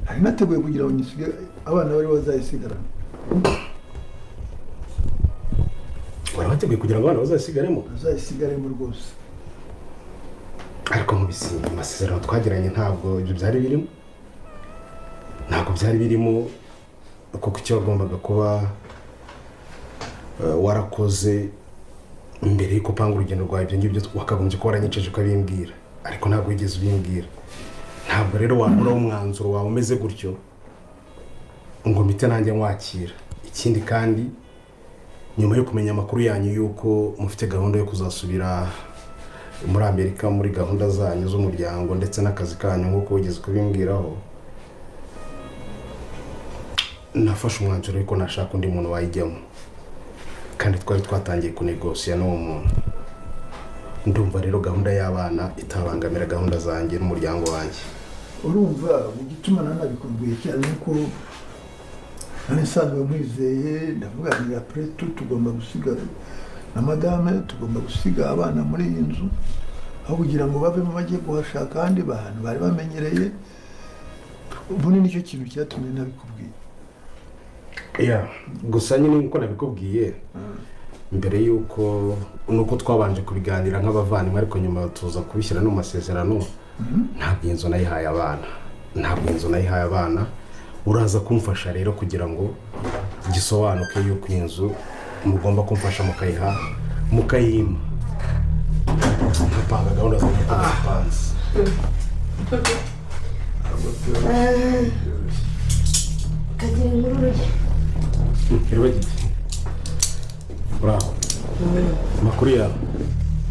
hari nateguye kugira ngo nyisige abana bari bazayisigarana. Warateguye kugira ngo abana bazayisigaremo? Bazayisigaremo rwose. Ariko mu amasezerano twagiranye ntabwo ibyo byari birimo. Ntabwo byari birimo kuko icyo wagombaga kuba warakoze imbere y'uko upanga urugendo rwawe, ibyo ngibyo wakagombye ko waranyiceje ukabimbwira, ariko ntabwo wigeze ubimbwira. Ntabwo rero wabura umwanzuro wawe umeze gutyo ngo mpite nanjye nkwakira. Ikindi kandi nyuma yo kumenya amakuru yanyu yuko mufite gahunda yo kuzasubira muri Amerika muri gahunda zanyu z'umuryango ndetse n'akazi kanyu nk'uko wigeze kubimbwiraho, nafashe umwanzuro yuko nashaka undi muntu wayijyamo, kandi twari twatangiye kunegosiya n'uwo muntu. Ndumva rero gahunda y'abana itabangamira gahunda zanjye n'umuryango wanjye. Urumva igituma nanabikubwiye cyane nuko nane sanzwe mwizeye, ndavuga ni après tout tugomba gusiga na madame, tugomba gusiga abana muri iyi nzu aho kugira ngo bavemo bajye guhashaka ahandi bantu bari bamenyereye. Ubu ni nicyo kintu cyatumye nabikubwiye. Gusa nyine nkuko nabikubwiye mbere yuko nuko twabanje kubiganira nk'abavandimwe, ariko nyuma tuza kubishyira no mu masezerano. Ntabwo inzu nayihaye abana, uraza kumfasha rero kugira ngo gisobanuke yuko inzu mugomba kumfasha mukayima mpanga gahunda zanjye kubapanze. Kagira ingurube. Irabagiti. Bravo. Makuru yawe.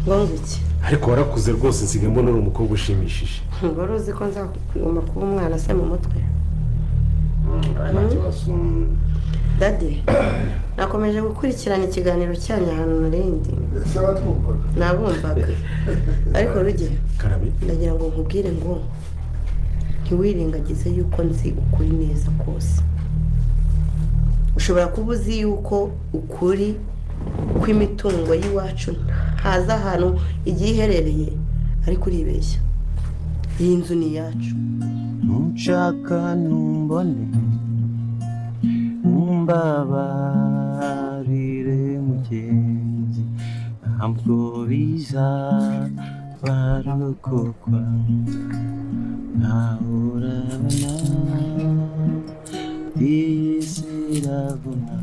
Ngongiki. Ariko warakuze rwose, nsigaye mbona uri umukobwa ushimishije. Ngoro uzi ko nzakuguma kuba umwana se mu mutwe. Daddy, nakomeje gukurikirana ikiganiro cyanyu ahantu narindi. Nabumvaga. Ariko rugiye. Karabe. Ndagira ngo nkubwire ngo ntiwirengagize yuko nzi ukuri neza kose. Ushobora kuba uzi yuko ukuri kw'imitungo y'iwacu haza ahantu igihe iherereye, ariko uribeshya. Iyi nzu ni iyacu. Nshaka numbone umbabarire mugenzi, ntabwo biza barokokwa nahurabana isirabuna.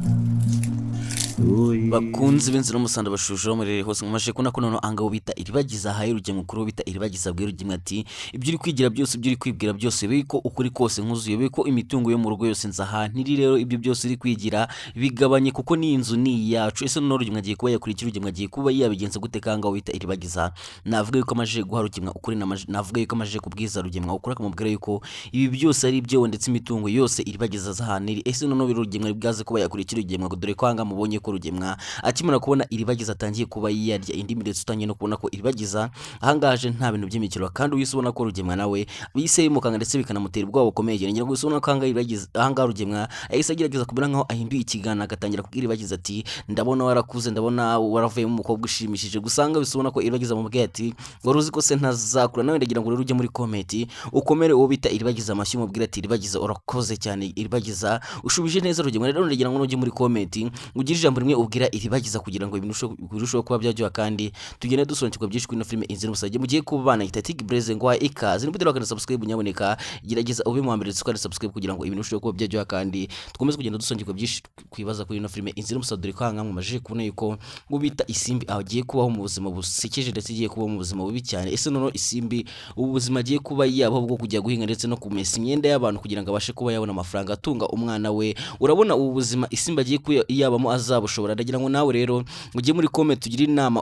Bakunzi b'inzira musanda bashusho muri hose mumashe kuna kono anga bita iribagiza haye rujye mukuru bita iribagiza bwe rujye ati ibyo uri kwigira byose, ibyo uri kwibwira byose, biko ukuri kose nkuzuye, biko imitungo yo mu rugo yose nzaha ntiri. Rero ibyo byose uri kwigira bigabanye kuko ni inzu ni yacu. Ese none rujye mwagiye kuba yakurikira, rujye mwagiye kuba yabigenza gute kanga bita iribagiza. Navuga yuko amaje guha rujye mwa ukuri, navuga yuko amaje kubwiza rujye mwa ukuri, akamubwira yuko ibi byose ari byo ndetse imitungo yose iribagiza zahaniri. Ese none rujye mwa bwaze kuba yakurikira rujye mwa dore kwanga mubonye ko rujye mwa akimara kubona iribagiza atangiye kuba yarya indimi ndetse utangiye no kubona ko iribagiza ahangaje nta bintu by'imikiro, kandi uyisubona ko rugemwa nawe bise yimukanga ndetse bikanamutera ubwoba bukomeye. Ngira ngo usubona ko ahangaje iribagiza ahangaje rugemwa ahise agerageza kubona nkaho ahinduye ikigana, agatangira kubwira iribagiza ati ndabona warakuze, ndabona waravuye mu mukobwa ushimishije. Gusanga bisubona ko iribagiza mu bwe ati wari uzi ko se ntazakura nawe. Ndagira ngo rero ujye muri comment ukomere uwo bita iribagiza amashyi umubwira ati iribagiza urakoze cyane, iribagiza ushubije neza rugemwa. Rero ndagira ngo ujye muri comment ugire ijambo rimwe ubwira iribagiza kugira ngo ibintu birusheho kuba byajya, kandi tugende dusobanukirwa byinshi kuri filime Inzira Musajye. Mugiye kubana Itatic Blaze ngo ikaze nibudira bakana subscribe nyaboneka, gerageza ube mu mbere tukari subscribe kugira ngo ibintu birusheho kuba byajya, kandi dukomeze kugenda dusobanukirwa byinshi kwibaza kuri ino filime Inzira Musajye. Dore kwanga mu maje kubona yuko ngubita isimbi agiye kubaho mu buzima busekeje ndetse igiye kubaho mu buzima bubi cyane. Ese none isimbi ubu buzima agiye kuba yabaho bwo kujya guhinga ndetse no kumesa imyenda y'abantu kugira ngo abashe kuba yabona amafaranga atunga umwana we. Urabona ubu buzima isimbi agiye yabamo azabushobora. Ndagira ngo nawe rero ujye muri comment ugira inama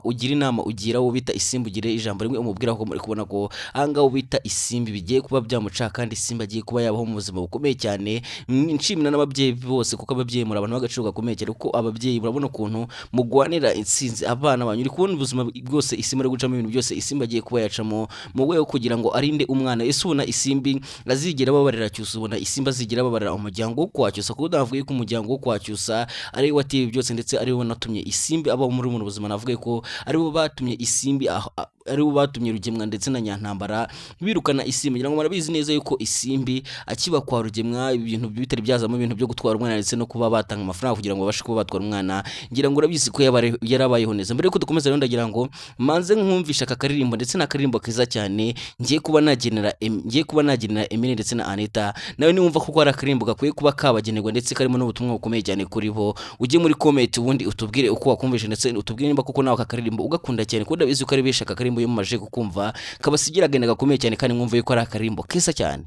ugira wo bita isimbi, ugire ijambo rimwe umubwira ko muri kubona ko anga ubita isimbi bigiye kuba byamuca, kandi isimbi agiye kuba yabaho mu buzima bukomeye cyane. Nshimira n'ababyeyi bose kuko ababyeyi muri abantu bagaciro gakomeye cyane, kuko ababyeyi murabona ukuntu mugwanira insinzi abana banyu. Uri kubona ubuzima bwose isimbi ari gucamo ibintu byose isimbi agiye kuba yacamo mu rwego kugira ngo arinde umwana. Ese ubona isimbi azigera babarira cyusa, ubona isimbi azigera babarira umuryango wo kwacyusa, kuko ndavuga ko umuryango wo kwacyusa ari wateye byose ndetse ari we natumye isimbi aba muri mu buzima. Navuga ko ari bo batumye isimbi aribo batumye Rugemwa ndetse na Nyantambara birukana Isimbi. Ngira ngo murabizi neza yuko Isimbi akiba kwa Rugemwa ibintu bitari byazamo ibintu byo gutwara umwana ndetse no kuba batanga amafaranga kugira ngo babashe kuba batwara umwana. Ngira ngo urabizi ko yarabayeho neza. Mbere yuko dukomeza rero ndagira ngo manze nkumvisha aka karirimbo ndetse na karirimbo keza cyane ngiye kuba nagenera Emile ndetse na Anita. Nawe niwumva ko ari akaririmbo gakwiye kuba kabagenerwa ndetse karimo n'ubutumwa bukomeye cyane kuri bo, ujye muri comment ubundi utubwire uko wakumvisha ndetse utubwire nimba koko nawe aka karirimbo ugakunda cyane kuko ndabizi ko ari benshi aka karirimbo iyo mumaje kukumva kabasigira agenda gakomeye cyane kandi mwumva yuko ari akaririmbo keza cyane.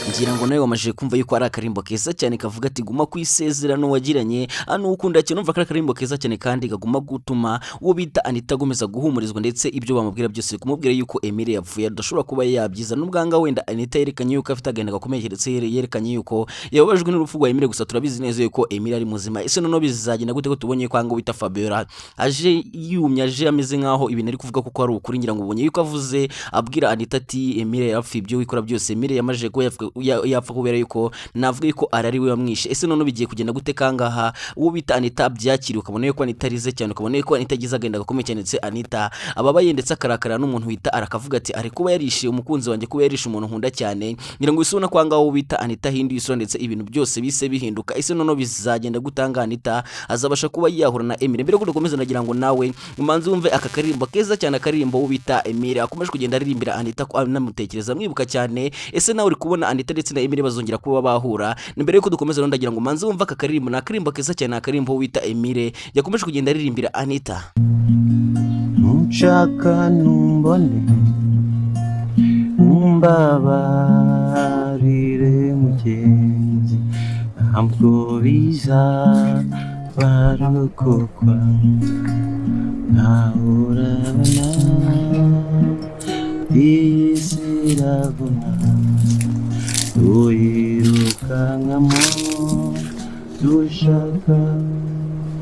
Ngira ngo nawe wamajije kumva yuko ari akarimbo keza cyane kavuga ati guma kwisezerano wagiranye anu ukunda cyane. Umva akarimbo keza cyane kandi gaguma gutuma uwo bita Anita agomeza guhumurizwa ndetse ibyo bamubwira byose kumubwira yuko Emile yapfuye adashobora kuba yabyiza n'ubwanga wenda Anita yerekanye yuko afite agenda gakomeye ndetse yerekanye yuko yababajwe n'urupfu rwa Emile. Gusa turabizi neza yuko Emile ari muzima. Ese none bizagenda gute ko tubonye ko anga wita Fabiola aje yumye aje ameze nkaho ibintu ari kuvuga kuko ari ukuri. Ngira ngo ubonye yuko avuze abwira Anita ati Emile yapfuye ibyo wikora byose. Emile yamaje ko yapfa kubera yuko navuga yuko arari we wamwishe. Ese none bigiye kugenda gute kangaha uwo bita Anita byakiriye ukabona yuko Anita arize cyane ukabona yuko Anita agize agenda gakomeye cyane ndetse Anita ababaye ndetse akarakara n'umuntu wita arakavuga ati ari kuba yarishe umukunzi wanjye kuba yarishe umuntu nkunda cyane. Ngira ngo isubona kwangaho uwo bita Anita hindi isura ndetse ibintu byose bise bihinduka. Ese none bizagenda gutanga Anita azabasha kuba yahura na Emile. Mbere ko dukomeza nagira ngo nawe umanze wumve aka karirimbo keza cyane akaririmbo uwo bita Emile akomeje kugenda aririmbira Anita ko anamutekereza mwibuka cyane. Ese nawe uri kubona Anita ndetse na Emile bazongera kuba bahura. Mbere yuko dukomeza ndagira ngo manze wumva aka karirimbo na karirimbo keza cyane akarimbo wita Emile yakomeje kugenda aririmbira Anita. Nshaka numbone umbabarire mugenzi ntabwo biza barokokwa nahorabana isirabona tuyirukankamo dushaka.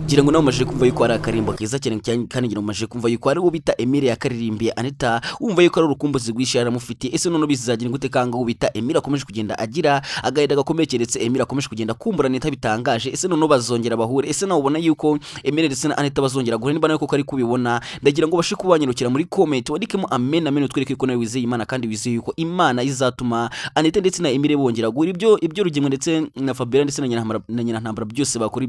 Ngira ngo nawe umaje kumva yuko ari akarimbo keza cyane kandi ngira umaje kumva yuko ari uwo bita Emile yakaririmbiye Anita wumva yuko ari urukumbuzi rw'ishyari aramufitiye. Ese none bizagenda gute kanga uwo bita Emile akomeje kugenda agira agaheda gakomeye ndetse Emile akomeje kugenda kumbura Anita bitangaje. Ese none bazongera bahure. Ese nawe ubona yuko Emile ndetse na Anita bazongera guhura niba nawe koko ari kubibona ndagira ngo bashe kubanyirukira muri comment wandikemo amen amen utwereke ko nawe wizeye Imana kandi wizeye yuko Imana izatuma Anita ndetse na Emile bongera guhura. Ibyo Rugemwa ndetse na Fabiola ndetse na Nyantambara byose bakora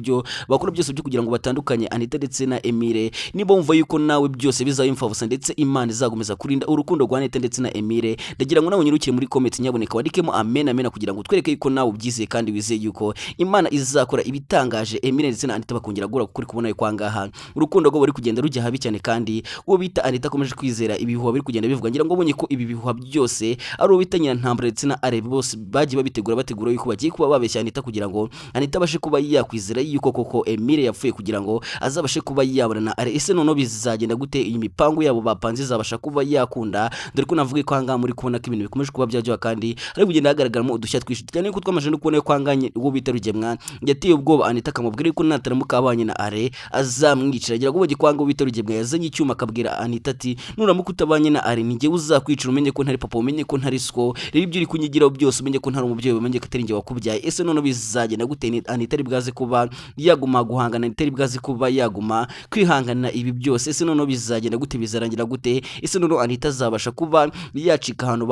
byose byo kugira ngo batandukanye Anita ndetse na Emile. Niba wumva yuko nawe byose bizayimfabusa ndetse Imana izagomeza kurinda urukundo rwa Anita ndetse na Emile ndagira ngo nawe nyirukire muri comment nyaboneka wandikemo amen amen kugira ngo twereke yuko nawe ubyizeye kandi wizeye yuko Imana izakora ibitangaje Emile ndetse na Anita bakongera gura kuri kubona yuko angaha urukundo rwo bari kugenda rujya habi cyane kandi uwo bita Anita akomeje kwizera ibihuha biri kugenda bivuga. Ngira ngo ubonye ko ibi bihuha byose ari uwo bita Nyantambara ndetse na Arebe bose bagiye bategura yuko bagiye kuba babeshya Anita kugira ngo Anita bashe kuba yakwizera yuko koko Emile yapfuye kugira ngo azabashe kuba yabona na Are. Ese none bizagenda gute iyi mipango yabo bapanze izabasha kuba yakunda dore ko navuga ko hanga muri kubona ko ibintu bikomeje kuba byajya kandi ari kugenda hagaragaramo udushya twinshi cyane ko twamaje no kubona ko hanganye uwo bita Rugemwa yateye ubwoba Anita akamubwira ko nataramuka abanye na Are azamwicira. Agira ngo kwanga uwo bita Rugemwa yazanye icyuma akabwira Anita ati nuramuka utabanye na Are ninjye uzakwicira umenye ko ntari papa umenye ko ntari sko rero ibyo uri kunyigiraho byose umenye ko ntari umubyeyi umenye ko atari njye wakubyaye. Ese none bizagenda gute Anita ari bwaze kuba yaguma guhangana Anita ari bwaze kuba yaguma kwihangana ibi byose. Ese none bizagenda gute bizarangira gute? Ese none Anita azabasha kuba yacika ahantu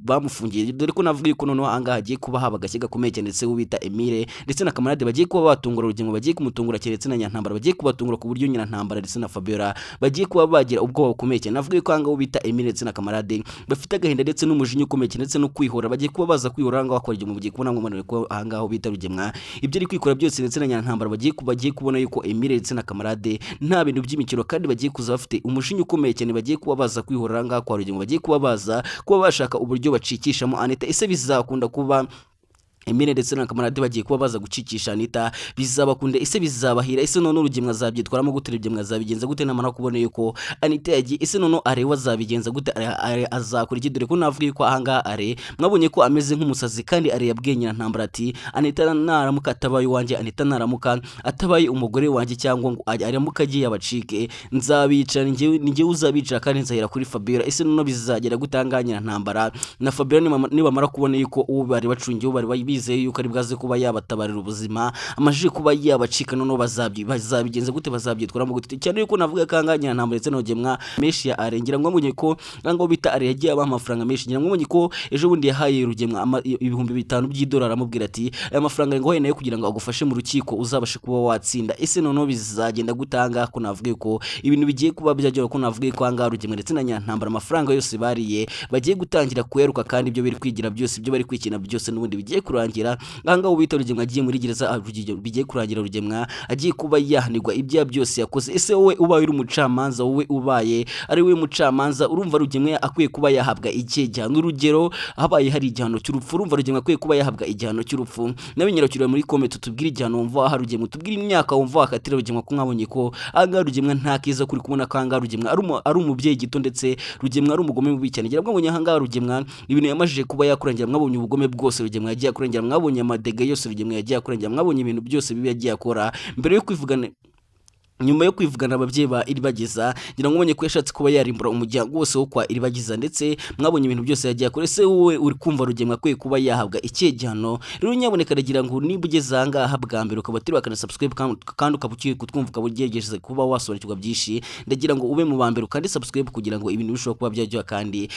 bamufungiye dore ko navuga yuko none ahangaha hagiye kuba haba agashyi gakomeye cyane ndetse ubita Emile ndetse na kamarade bagiye kuba batungura Rugemwa bagiye kumutungura keretse na Nyantambara bagiye kubatungura ku buryo Nyantambara ndetse na Fabiola bagiye kuba bagira ubwoba bukomeye cyane. Navuga yuko ahangaha ubita Emile ndetse na kamarade bafite agahinda ndetse n'umujinya ukomeye cyane ndetse no kwihora bagiye kuba baza kwihora ahangaha bakora Rugemwa bagiye kubona ngo ko ahangaha ubita Rugemwa ibyo ari kwikora byose ndetse na Nyantambara bagiye kubona yuko Emile ndetse na kamarade nta bintu by'imikino kandi bagiye kuza bafite umushinga ukomeye cyane bagiye kuba baza kwihorera ngaha kwa Rugemwa bagiye kuba baza kuba bashaka uburyo bacikishamo Anita. Ese bizakunda kuba Emile ndetse na kamarade bagiye kuba baza gucikisha Anita bizabakunde ese bizabahira ese none urugemwe azabyitwaramo gute urugemwe azabigenza gute namara kubona yuko Anita yagiye ese none are wazabigenza gute azakora iki dore ko navuga ko ahanga are mwabonye ko ameze nk'umusazi kandi are yabwenyira ntambara ati Anita naramuka atabaye wanjye Anita naramuka atabaye umugore wanjye cyangwa ngo aramuka agiye abacike nzabica ninjye uzabica kandi nzahera kuri Fabiola ese none bizagera gutanganyira ntambara na Fabiola nibamara kubona yuko uwo bari bacungiye bari bizeye yuko ari bwaze kuba yabatabarira ubuzima amajije kuba yabacika none bazabigenza gute bazabyitwaramo gute cyane yuko navuga kanganya ntambara ndetse nogemwa meshi ya arengera ngo mubonye ko ngo bita are yagiye aba amafaranga meshi ngira ngo mubonye ko ejo bundi yahaye rugemwa ibihumbi 5 by'idolari amubwira ati aya mafaranga ngo nayo kugira ngo agufashe mu rukiko uzabashe kuba watsinda ese none bizagenda gutanga ko navuga ko ibintu bigiye kuba byajya ko navuga ko anga rugemwa ndetse na nyantambara amafaranga yose bariye bagiye gutangira kuyeruka kandi ibyo biri kwigira byose ibyo bari kwikina byose n'ubundi bigiye kurangira nganga ubita rugemwa agiye muri gereza bigiye kurangira rugemwa agiye kuba yahanirwa ibya byose yakoze ese wowe ubaye uri umucamanza wowe ubaye ari we mucamanza urumva rugemwa akwiye kuba yahabwa igihano urugero habaye hari igihano cy'urupfu urumva rugemwa akwiye kuba yahabwa igihano cy'urupfu nabinyarukira muri comment tubwire igihano wumva aha rugemwa tubwire imyaka wumva akatira rugemwa ko mwabonye ko anga rugemwa nta kiza kuri kubona kanga rugemwa ari umubyeyi gito ndetse rugemwa ari umugome mubi cyane ngira mwabonye hanga rugemwa ibintu yamajije kuba yakurangira mwabonye ubugome bwose rugemwa yagiye akurengera mwabonye amadega yose rugemwa yagiye akurengera mwabonye ibintu byose bibi yagiye akora mbere yo kwivugana nyuma yo kwivugana ababyeyi ba Iribagiza ngira ngo mubonye ko yashatse kuba yarimbura umuryango wose wo kwa Iribagiza ndetse mwabonye ibintu byose yagiye akora ese wowe uri kumva rugemwa kwe kuba yahabwa ikigihano rero nyaboneka ragira ngo niba ugeze ahangaha bwa mbere ukabatira bakana subscribe kandi ukabukiye kutwumva ukabugegeze kuba wasobanukirwa byinshi ndagira ngo ube mu ba mbere kandi subscribe kugira ngo ibintu bishobora kuba byajya kandi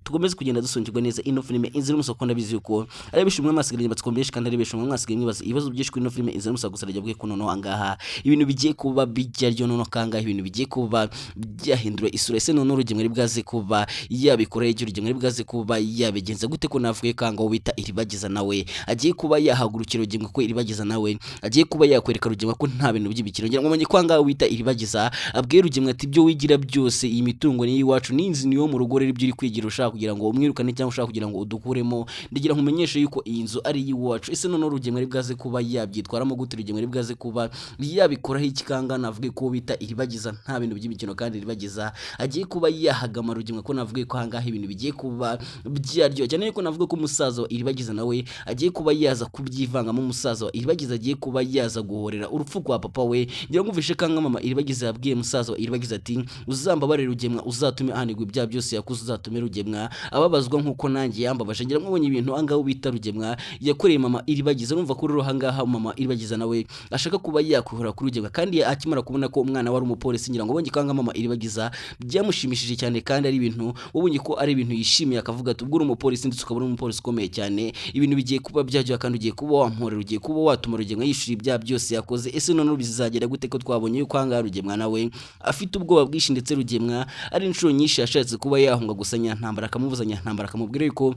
tugomeze kugenda dusonjirwa neza ino filime inzira umusoko ndabizi yuko ari bishimwe masigaye batskombeshe kandi ari bishimwe mwasigaye mwibaza ibibazo byinshi kuri ino filime inzira umusoko gusarajya bwe kuno ahangaha ibintu bigiye kuba bijya nono kanga ibintu bigiye kuba byahindura isura ese none urugemwe ribwaze kuba yabikora igihe urugemwe ribwaze kuba yabigenza gute ko navuye kanga ubita Iribagiza nawe agiye kuba yahagurukira urugemwe ko Iribagiza nawe agiye kuba yakwereka urugemwe ko nta bintu by'ibikiro ngira ngo manye kwanga ubita Iribagiza abwiye urugemwe ati byo wigira byose iyi mitungo ni iwacu n'inzi niyo mu rugo rero ibyo uri kwigira ushaka kugira ngo umwirukane cyangwa ushaka kugira ngo udukuremo ndagira nkumenyeshe yuko iyi nzu ari iwacu ese none urugemwe ribwaze kuba yabyitwaramo gute urugemwe ribwaze kuba yabikoraho ikikanga navuge ko bita Iribagiza nta bintu by'imikino kandi Iribagiza agiye kuba yahagama rugemwe ko navuge ko hangaha ibintu bigiye kuba byaryo cyane yuko navuga ko umusaza wa Iribagiza nawe agiye kuba yaza kubyivangamo umusaza wa Iribagiza agiye kuba yaza guhorera urupfu kwa papa we ngira ngo mvishe kanga mama Iribagiza yabwiye umusaza wa Iribagiza ati uzambabare rugemwa uzatume ahanirwa ibya byose yakuze uzatume rugemwa ababazwa nkuko nanjye yambabaje ngira ngo mbonye ibintu hangaho bita rugemwa yakoreye mama Iribagiza urumva ko rero hangaha mama Iribagiza nawe ashaka kuba yakwihora kuri rugemwa kandi akimara kubona ko umwana wari umupolisi ngira ngo bonye kanga mama Iribagiza byamushimishije cyane kandi ari ibintu wabonye ko ari ibintu yishimiye akavuga ati ubwo umupolisi ndetse ukabona umupolisi ukomeye cyane ibintu bigiye kuba byajya kandi ugiye kuba wampora ugiye kuba watuma rugemwa yishura ibya byose yakoze ese none bizagera gute ko twabonye yuko hanga rugemwa nawe afite ubwoba bwishi ndetse rugemwa ari inshuro nyinshi yashatse kuba yahunga gusanya ntambara akamubuzanya ntambara akamubwira yuko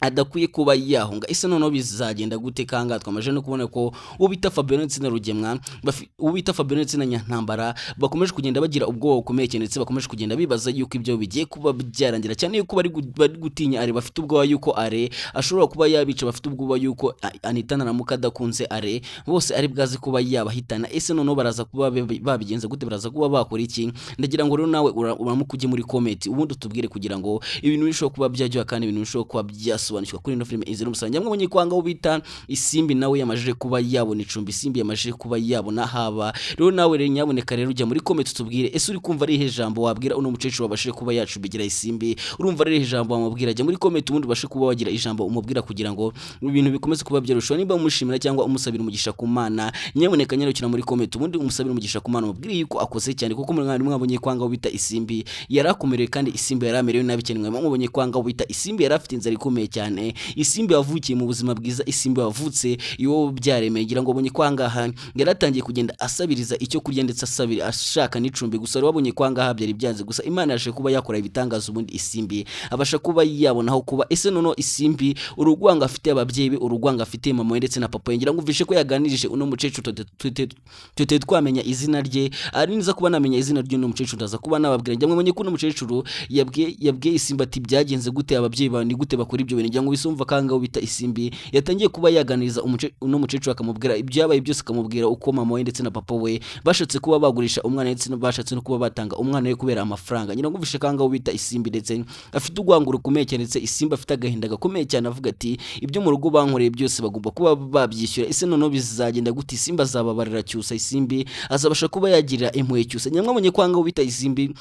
adakwiye kuba yahunga ese none bizagenda gute kanga twamaje no kubona ko ubita Fabiola ndetse na rugemwa ubita Fabiola ndetse na nyantambara bakomeje kugenda bagira ubwoba bukomeye cyane ndetse bakomeje kugenda bibaza yuko ibyo bigiye kuba byarangira cyane yuko bari gutinya are bafite ubwoba yuko are ashobora kuba yabica bafite ubwoba yuko Anita naramuka adakunze are bose ari bwaze kuba yabahitana ese none baraza kuba babigenza gute baraza kuba bakora iki ndagira ngo rero nawe uramukujye muri comment ubundi tubwire kugira ngo ibintu bishobora kuba byajya kandi ibintu bishobora kuba byasobanukirwa kuri ino filime inzira umusanga mwabonye kwanga ubita Isimbi nawe yamajije kuba yabona icumbi Isimbi yamajije kuba yabona haba rero nawe rero nyaboneka rero ujya muri comment tubwire ese uri kumva ari ijambo wabwira uno mucecuru wabashije kuba yacubigira Isimbi urumva ari ijambo wamubwira ajya muri comment ubundi bashe kuba wagira ijambo umubwira kugira ngo ibintu bikomeze kuba byarushaho niba umushimira cyangwa umusabira umugisha ku Mana nyaboneka nyarukira muri comment ubundi umusabira umugisha ku Mana umubwire yuko akoze cyane kuko mwabonye kwanga ubita Isimbi yarakomereye kandi Isimbi yaramerewe nabi cyane mwabonye kwanga ubita Isimbi yarafite inzara ikomeye cyane Isimbi yavukiye mu buzima bwiza Isimbi wavutse iwo byaremeye ngira ngo bonye kwangaha yaratangiye kugenda asabiriza icyo kurya ndetse asabira ashaka n'icumbi gusa wabonye kwangaha byari byanze gusa Imana yashe kuba yakora ibitangaza ubundi Isimbi abasha kuba yabonaho kuba ese nono Isimbi urugwanga afite ababyeyi be urugwanga afite mama we ndetse na papa ngira ngo mvishe ko yaganirije uno mucecuru tute twamenya izina rye ari niza kuba namenya izina ry'uno mucecuru ndaza kuba nababwira ngira ngo menye ko uno mucecuru yabwiye Isimbi ati byagenze gute ababyeyi ba ni gute bakora ibyo bintu ngira ngo bisumva kangaho bita Isimbi yatangiye kuba yaganiriza uno mukecuru akamubwira ibyabaye byose, akamubwira uko mama we ndetse na papa we bashatse kuba bagurisha umwana ndetse bashatse no kuba batanga umwana we kubera amafaranga. Ngira ngo bishe kangaho bita Isimbi ndetse afite ugwanguro kumeye cyane, ndetse Isimbi afite agahinda gakomeye cyane avuga ati ibyo mu rugo bankoreye byose bagomba kuba babyishyura, ese noneho bizagenda gute? Isimbi azababarira Cyusa, Isimbi azabasha kuba yagirira impuhwe Cyusa. Nyamwabonye kwangaho bita Isimbi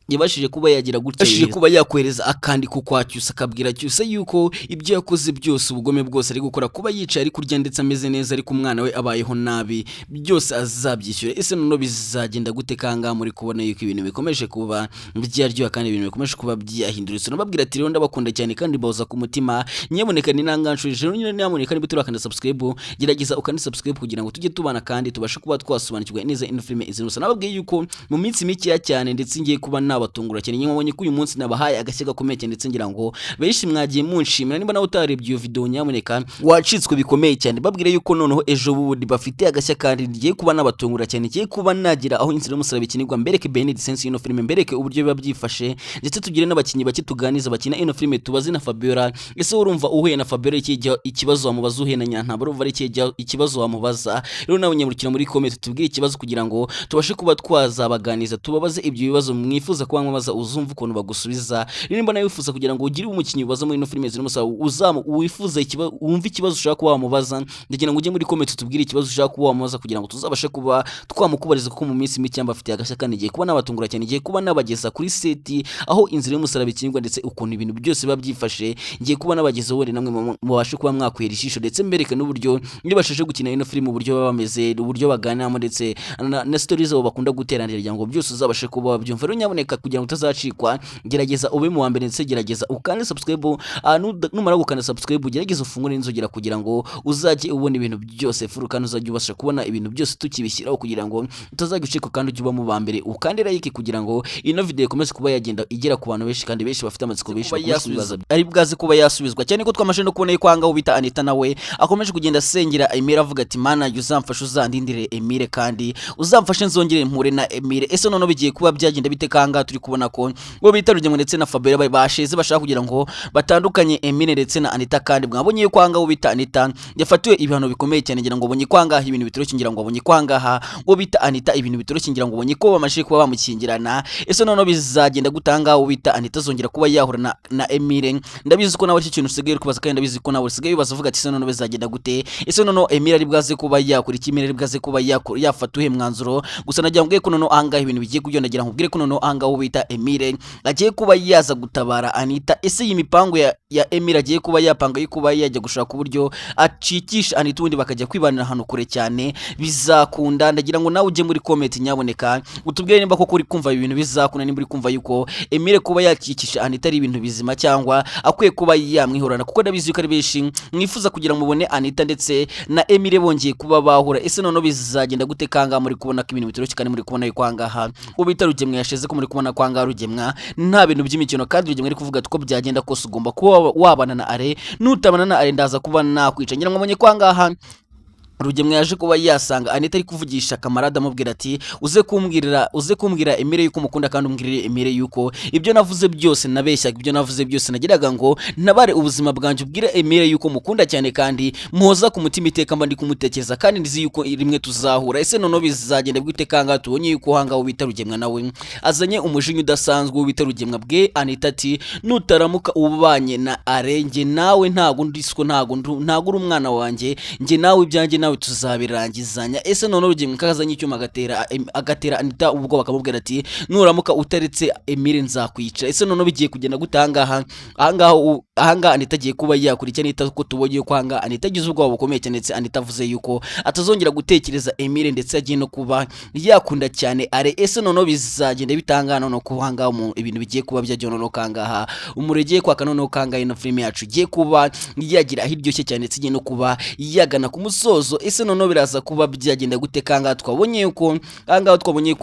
yabashije kuba yagira gutya, yabashije kuba yakwereza akandiko kwa Cyusa, akabwira Cyusa yuko ibyo yakoze byose, ubugome bwose ari gukora, kuba yicaye ari kurya ndetse ameze neza ariko umwana we abayeho nabi, byose azabyishyura. Ese noneho bizagenda gute? Kanga muri kubona yuko ibintu bikomeje kuba byaryoha kandi ibintu bikomeje kuba byahindurira. Nababwira ati rero ndabakunda cyane kandi bahoza ku mutima, nyaboneka ni nanganshurije rero nyamuneka niba turakanda subscribe, gerageza ukandi subscribe kugira ngo tujye tubana kandi tubashe kuba twasobanukirwa neza ino filime izinusa. Nababwiye yuko mu minsi mike cyane ndetse ngiye kuba batungura cyane, nyabonye ko uyu munsi nabahaye agashya gakomeye cyane, ndetse ngira ngo benshi mwagiye munshimira. Niba nawe utarebye iyo video nyamuneka wacitswe bikomeye cyane, babwire yuko noneho ejo bundi bafite agashya kandi ngiye kuba nabatungura cyane, ngiye kuba nagira aho inzira y'umusaraba ikinirwa, mbereke Benedict Sense ino filime, mbereke uburyo biba byifashe, ndetse tugire n'abakinnyi bake tuganiza bakina ino filime, tubaze na Fabiola. Ese urumva uhuye na Fabiola ikibazo wamubaza, uhuye na Nyantaba urumva ari ikibazo wamubaza? Rero nawe nyamurikira muri comment tubwire ikibazo kugira ngo tubashe kuba twazabaganiza, tubabaze ibyo bibazo mwifuza kuba mwabaza, uzumva ukuntu bagusubiza. Nimba nawe wifuza kugira ngo ugire umukinnyi ubaza muri ino filime zirimo wifuza wumva ikibazo ushaka kuba wamubaza, ndagira ngo ujye muri comment tubwire ikibazo ushaka kuba wamubaza kugira ngo tuzabashe kuba twamukubariza, kuko mu minsi mike mbafitiye agashya kandi igiye kuba nabatungura cyane, igiye kuba nabageza kuri seti aho inzira y'umusaraba ikinirwa, ndetse ukuntu ibintu byose biba byifashe, ngiye kuba nabageza wore namwe mubashe kuba mwakwera ijisho, ndetse mbereke n'uburyo niba bashashe gukina ino filime, uburyo baba bameze, uburyo baganamo, ndetse na stories zabo bakunda guteranira, kugira ngo byose uzabashe kuba wabyumva. Rero nyaboneka kugira ngo utazacikwa, gerageza ube mu wa mbere, ndetse gerageza ukande subscribe, numara gukanda subscribe gerageza ufungure inzogera kugira ngo uzajye ubona ibintu byose furu, kandi uzajye ubasha kubona ibintu byose tukibishyiraho, kugira ngo utazagicika kandi ujye uba mu ba mbere, ukande like kugira ngo ino video ikomeze kuba yagenda igera ku bantu benshi kandi benshi bafite amatsiko benshi ari bwaze kuba yasubizwa cyane, ko twamashe no kubona yuko ahangaho bita Anita nawe akomeje kugenda asengera Emile avuga ati mana uzamfashe, uzandindire Emile kandi uzamfashe nzongere mpure na Emile. Ese noneho bigiye kuba byagenda bite? Kanga turi kubona ko bo bita Rugema ndetse na Fabiola basheze bashaka kugira ngo batandukanye Emile ndetse na Anita, kandi mwabonye yuko ahangaho bita Anita yafatiwe ibihano bikomeye cyane, ngira ngo bonye kwangaha ibintu bitoroshye, ngira ngo bonye kwangaha bo bita Anita ibintu bitoroshye, ngira ngo bonye ko bamashe kuba bamukingirana. Ese noneho bizagenda gutanga wo bita Anita zongera kuba yahura na Emile? Ndabizi ko nawe iki kintu usigaye kubaza, kandi ndabizi ko nawe usigaye ubaza uvuga ati ese noneho bizagenda gute? Ese noneho Emile ari bwaze kuba yakora iki? Emile ari bwaze kuba yafata uhe mwanzuro? Gusa nagira ngo ko noneho ahangaha ibintu bigiye kujya, nagira ngo ubwire ko noneho ahangaha wo bita Emile agiye kuba yaza gutabara Anita. Ese iyi mipango ya Emile agiye kuba yapanga yuko yajya gushaka uburyo acikisha Anita ubundi bakajya kwibanira hano kure cyane, bizakunda? Ndagira ngo nawe ujye muri comment nyaboneka utubwire nimba koko uri kumva ibintu bizakunda, nimba uri kumva yuko Emile kuba yakikisha Anita ari ibintu bizima, cyangwa akwiye kuba yamwihorana, kuko ndabizi yuko ari benshi mwifuza kugira ngo mubone Anita ndetse na Emile bongeye kuba bahura. Ese noneho bizagenda gute? Kanga muri kubona ko ibintu bitoroshye, kandi muri kubona yuko ahangaha ubita Rugemwa yasheze, ko muri kubona ko ahangaha Rugemwa nta bintu by'imikino, kandi Rugemwa ari kuvuga ko byagenda kose ugomba kuba wabana na Are, nutabana na Are ndaza kuba nakwica. Ngira ngo mbonye ko ahangaha Rugemwa yaje kuba yasanga Anita ari kuvugisha kamarada amubwira ati uze kumbwira Emile yuko mukunda, kandi umbwirire Emile yuko ibyo navuze byose nabeshyaga, ibyo navuze byose nagiraga ngo nabare ubuzima bwanjye, ubwire Emile yuko mukunda cyane kandi muhoza ku mutima iteka mba ndi kumutekereza, kandi ndizi yuko rimwe tuzahura. Ese noneho bizagenda bwite? Kanga tubonye yuko hangaho bita Rugemwa nawe azanye umujinya udasanzwe bita Rugemwa bwe Anita ati nutaramuka ubanye na Are, nge nawe ntago ndisiko, ntago uri umwana wanjye, nge nawe ibyanjye nawe tuzabirangizanya. Ese noneho Rugemwa kazanye icyuma agatera Anita ubwo bakamubwira ati nuramuka utaretse Emile nzakwica. Ese noneho bigiye kugenda gutanga ahangaha Anita agiye kuba yakurikira Anita, ko tubonye ko ahangaha Anita agize ubwoba bukomeye cyane, ndetse Anita avuze yuko atazongera gutekereza Emile, ndetse agiye no kuba yakunda cyane Are. Ese noneho bizagenda bitanga noneho ko ahangaha ibintu bigiye kuba byajya noneho kangaha umurege kwaka noneho kangaha ino filime yacu igiye kuba yagira ahiryoshye cyane, ndetse igiye no kuba yagana ku musozo. Ese noneho biraza kuba byagenda gute? Kangaha twabonye yuko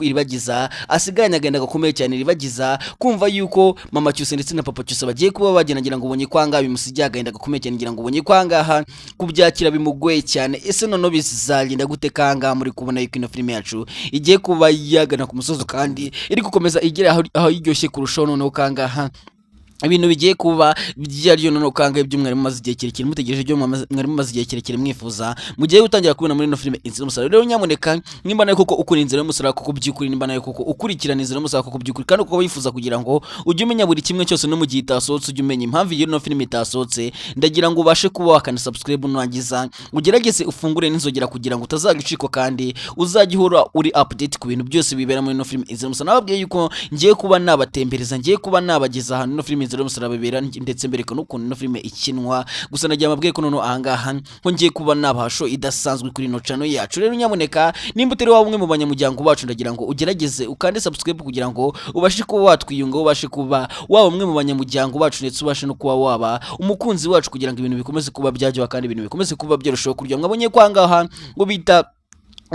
Iribagiza asiganye agenda gakomeye cyane, Iribagiza kumva yuko mama Cyusa ndetse na papa Cyusa bagiye kuba bagenda, ngira ngo ubonye kwangaha bimusigiye agenda gakomeye cyane, ngira ngo ubonye kwangaha kubyakira bimugoye cyane. Ese noneho bizagenda gute? Kangaha muri kubona yuko ino filime yacu igiye kuba yagana ku musozo, kandi iri gukomeza igera aho iryoshye kurushaho. Noneho kangaha ibintu bigiye kuba byaryo noneho kangahe by'umwarimu maze igihe kirekire mutegereje ibyo mwarimu maze igihe kirekire mwifuza mugiye gutangira kubona muri no filime inzira y'umusaraba. Rero nyamuneka nimba nayo koko ukuri inzira y'umusaraba koko by'ukuri, nimba nayo koko ukurikirana inzira y'umusaraba koko by'ukuri, kandi uko wifuza kugira ngo ujye umenya buri kimwe cyose no mu gihe itasohotse, ujye umenya impamvu iyo no filime itasohotse, ndagira ngo ubashe kuba wakana subscribe nurangiza ugerageze ufungure n'inzogera kugira ngo utazagiciko, kandi uzajye uhora uri update ku bintu byose bibera muri no filime inzira y'umusaraba. Nababwiye yuko ngiye kuba nabatembereza, ngiye kuba nabageza ahantu no filime inzira y'umusaraba bibera, ndetse mbereka n'ukuntu no filime ikinwa. Gusa nagiye mabwiye ko noneho ahangaha ko ngiye kuba nabasho idasanzwe kuri no channel yacu. Rero nyamuneka nimba utari waba umwe mu banyamuryango bacu, ndagira ngo ugerageze ukande subscribe kugira ngo ubashe kuba watwiyunga, ubashe kuba waba umwe mu banyamuryango bacu, ndetse ubashe no kuba waba umukunzi wacu, kugira ngo ibintu bikomeze kuba byajya kandi ibintu bikomeze kuba byarushaho kurya. Mwabonye ko ahangaha ngo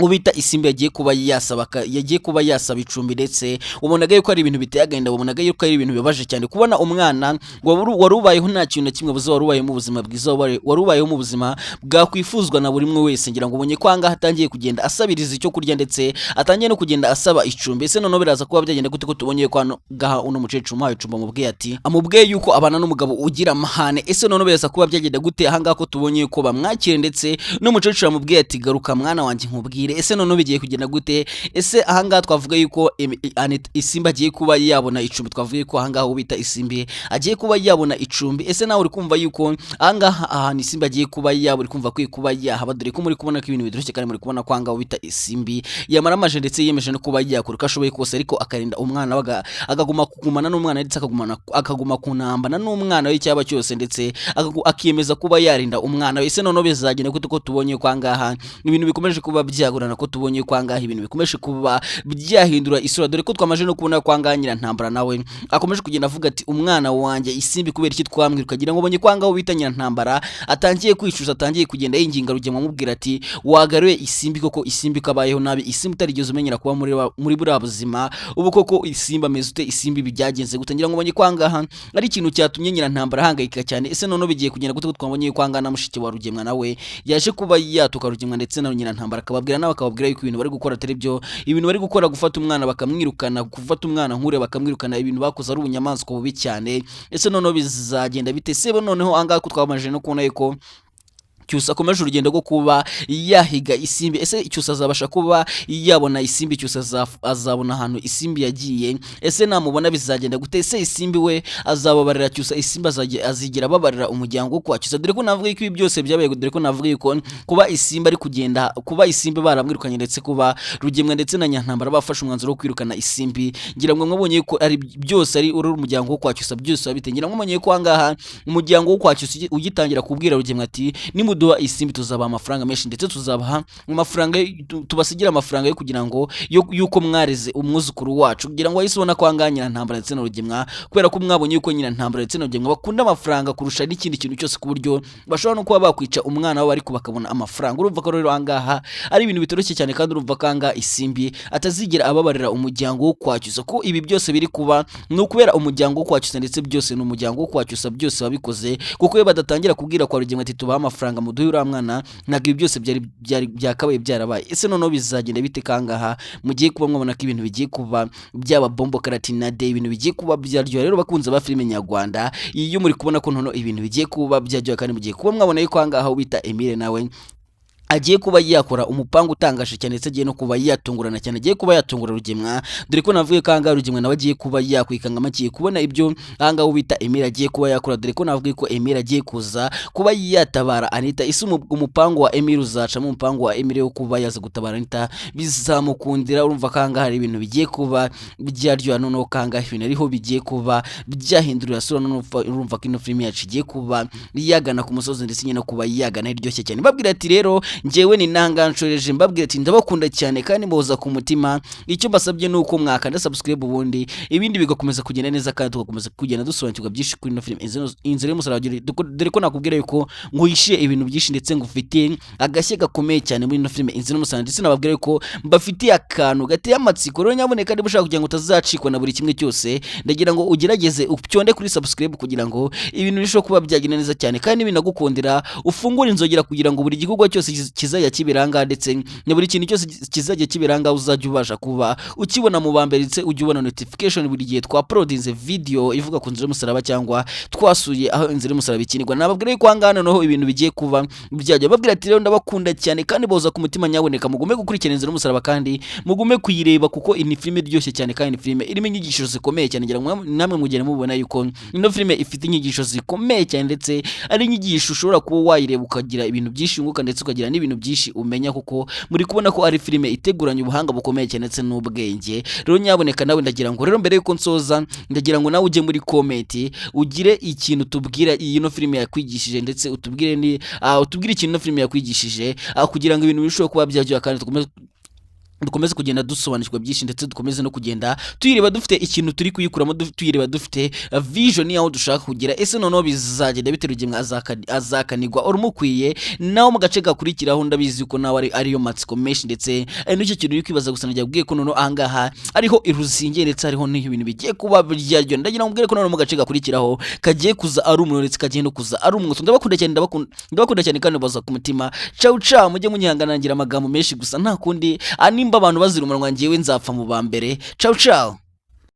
ubita isimbi yagiye kuba yasaba icumbi, ndetse ubonaga yuko ari ibintu biteye agahinda, ubonaga yuko ari ibintu bibabaje cyane kubona umwana wari ubayeho nta kintu na kimwe buze, wari ubayeho mu buzima bwiza, wari ubayeho mu buzima bwakwifuzwa na buri umwe wese. Ngira ngo ubonye ko ahangaha atangiye kugenda asabiriza icyo kurya, ndetse atangiye no kugenda asaba icumbi. Ese noneho biraza kuba byagenda gute ko tubonye ko gaha uno mukecuru umuhaye icumbi amubwiye yuko abana n'umugabo ugira amahane. Ese noneho biraza kuba byagenda gute ahangaha ko tubonye ko bamwakire, ndetse n'umukecuru amubwiye ati garuka mwana wanjye nkubwire. Ese noneho bigiye kugenda gute? Ese ahangaha twavuga yuko isimba agiye kuba yabona icumbi, twavuga yuko ahangaha ubita isimbi agiye kuba yabona icumbi. Ese nawe uri kumva yuko ahangaha ahantu isimba agiye kuba yaba, uri kumva ko kuba yahaba, dore ko muri kubona ko ibintu bidoroshye, kandi muri kubona ko ahangaha ubita isimbi yamara amaje, ndetse yemeje no kuba yakora uko ashoboye kose, ariko akarinda umwana akaguma kugumana n'umwana, ndetse akaguma kunambana n'umwana we cyaba cyose, ndetse akiyemeza kuba yarinda umwana we. Ese noneho bizagenda gute ko tubonye ko ahangaha ibintu bikomeje kuba byagurana, ko tubonye ko ahangaha ibintu bikomeje kuba byahindura isura, dore ko twamaje no kubona ko ahangaha Nyirantambara nawe akomeje kugenda avuga ati umwana wanjye isimbi kubera iki twamwiruka. Kugira ngo ubonye ko ahangaha ubita Nyirantambara atangiye kwicuza, atangiye kugenda yinginga Rugema amubwira ati wagaruye isimbi, koko isimbi kabayeho nabi, isimbi utarigeze umenyera kuba muri buriya buzima, ubu koko isimbi ameze ute, isimbi byagenze gute? Ngira ngo ubonye ko ahangaha ari ikintu cyatumye Nyirantambara ahangayika cyane. Ese noneho bigiye kugenda gute ko twabonye ko ahangaha na mushiki wa Rugemwa nawe yaje kuba yatuka Rugemwa, ndetse na Nyirantambara akababwira nawe akababwira yuko ibintu bari gukora atari byo, ibintu bari gukora gufata umwana bakamwirukana, gufata umwana nkure bakamwirukana, ibintu bakoze ari ubunyamaswa bubi cyane. Ese noneho bizagenda bite? Sebo noneho ahangaha ko twabamaje no kubona yuko Cyusa akomeje urugendo rwo kuba yahiga isimbi. Ese Cyusa azabasha kuba yabona isimbi? Cyusa azabona ahantu isimbi yagiye? Ese namubona bizagenda gute? Ese isimbi we azababarira Cyusa? Isimbi azigira babarira umuryango wo kwa Cyusa? Dore ko navuga ko ibi byose byabaye, dore ko navuga ko kuba isimbi ari kugenda, kuba isimbi baramwirukanye, ndetse kuba Rugemwa ndetse na Nyantambara bafashe umwanzuro wo kwirukana isimbi. Ngira ngo mwabonye ko ari byose ari umuryango wo kwa Cyusa, byose babite. Ngira ngo mwabonye ko ahangaha umuryango wo kwa Cyusa ugitangira kubwira Rugemwa ati duha isimbi tuzabaha amafaranga menshi, ndetse tuzabaha amafaranga, tubasigira amafaranga yo kugira ngo yuko mwareze umwuzukuru wacu. Kugira ngo ahise ubona ko ahangaha Nyirantambara ndetse na Rugemwa, kubera ko mwabonye yuko Nyirantambara ndetse na Rugemwa bakunda amafaranga kurusha n'ikindi kintu cyose, ku buryo bashobora no kuba bakwica umwana wabo ariko bakabona amafaranga. Urumva ko rero ahangaha ari ibintu bitoroshye cyane, kandi urumva ko ahangaha isimbi atazigera ababarira umuryango wo kwa Cyusa. Ko ibi byose biri kuba ni ukubera umuryango wo kwa Cyusa, ndetse byose ni umuryango wo kwa Cyusa byose wabikoze, kuko iyo badatangira kubwira kwa Rugemwa ati tubaha amafaranga muduhe uriya mwana, ntabwo ibi byose byakabaye byarabaye. Ese noneho bizagenda bite kangaha? Mugiye kuba mwabona ko ibintu bigiye kuba byaba bombo karatinade, ibintu bigiye kuba byaryoha. Rero bakunze ba filime nyarwanda, iyo muri kubona ko noneho ibintu bigiye kuba byaryoha, kandi mugiye kuba mwabona yuko ahangaha ubita Emile nawe agiye kuba yakora umupango utangaje cyane, ndetse agiye no kuba yatungurana cyane, agiye kuba yatungura Rugemwa. Dore ko navuye ko ahangaha Rugemwa nawe agiye kuba yakwikanga, agiye kubona ibyo ahangaha ubita Emile agiye kuba yakora. Dore ko navuye ko Emile agiye kuza kuba yatabara Anita. Ese umupango wa Emile uzacamo, umupango wa Emile wo kuba yaza gutabara Anita bizamukundira? Urumva ko ahangaha hari ibintu bigiye kuba byaryoha, noneho ahangaha ibintu ariho bigiye kuba byahindurira sura. Noneho urumva ko ino filime yacu igiye kuba yagana ku musozi, ndetse nyine kuba yagana iryoshye cyane. Babwira ati rero njyewe ni nanganshoreje, mbabwira ati ndabakunda cyane kandi mboza ku mutima. Icyo mbasabye ni uko mwakanda subscribe, ubundi ibindi bigakomeza kugenda neza, kandi tugakomeza kugenda dusobanukirwa byinshi kuri ino filime inzira y'umusaraba. Dore ko nakubwira yuko nguhishiye ibintu byinshi, ndetse ngufitiye agashye gakomeye cyane muri ino filime inzira y'umusaraba, ndetse nababwira yuko mbafitiye akantu gateye amatsiko. Rero nyaboneka niba ushaka kugira ngo utazacikwa na buri kimwe cyose, ndagira ngo ugerageze ucyonde kuri subscribe kugira ngo ibintu birusheho kuba byagenda neza cyane, kandi binagukundira ufungure inzogera kugira ngo buri gikorwa cyose kizajya kibiranga ndetse na buri kintu cyose kizajya kibiranga uzajya ubasha kuba ukibona mu bambere ndetse ujya ubona notification buri gihe twauploadinze video ivuga ku nzira y'umusaraba cyangwa twasuye aho inzira y'umusaraba ikinirwa. Nababwira yuko hangana noho ibintu bigiye kuba byajya babwira ati rero ndabakunda cyane kandi boza ku mutima nyaboneka mugume gukurikira inzira y'umusaraba kandi mugume kuyireba kuko ini filime iryoshye cyane kandi filime irimo inyigisho zikomeye cyane ngira ngo namwe mugere mubona yuko ino filime ifite inyigisho zikomeye cyane ndetse ari inyigisho ushobora kuba wayireba ukagira ibintu byinshi unguka ndetse ukagira n'ibintu byinshi umenya kuko muri kubona ko ari filime iteguranye ubuhanga bukomeye cyane ndetse n'ubwenge. Rero nyaboneka nawe ndagira ngo rero mbere yuko nsoza ndagira ngo nawe ujye muri comment ugire ikintu tubwira iyi no filime yakwigishije ndetse utubwire ikintu no filime yakwigishije kugira ngo ibintu bishobore kuba byajya kandi dukomeze kugenda dusobanukirwa byinshi ndetse dukomeze no kugenda tuyireba dufite ikintu turi kuyikuramo tuyireba dufite vision yaho dushaka kugira. Ese noneho bizagenda biterugiye azakanirwa urumukwiye naho mu gace gakurikiraho ndabizi ko nawe ariyo matsiko menshi ndetse n'icyo kintu uri kwibaza gusa najya bwiye ko noneho ahangaha ariho iruzingiye ndetse hariho n'ibintu bigiye kuba byaryo. Ndagira ngo mbwire ko noneho mu gace gakurikiraho kagiye kuza ari umuntu ndetse kagiye no kuza ari umwuto. Ndabakunda cyane kandi baza ku mutima. Ciao ciao, mujye munyihanganangira amagambo menshi gusa nta kundi nimba abantu bazira umunwa ngewe nzapfa mu bambere. Ciao ciao.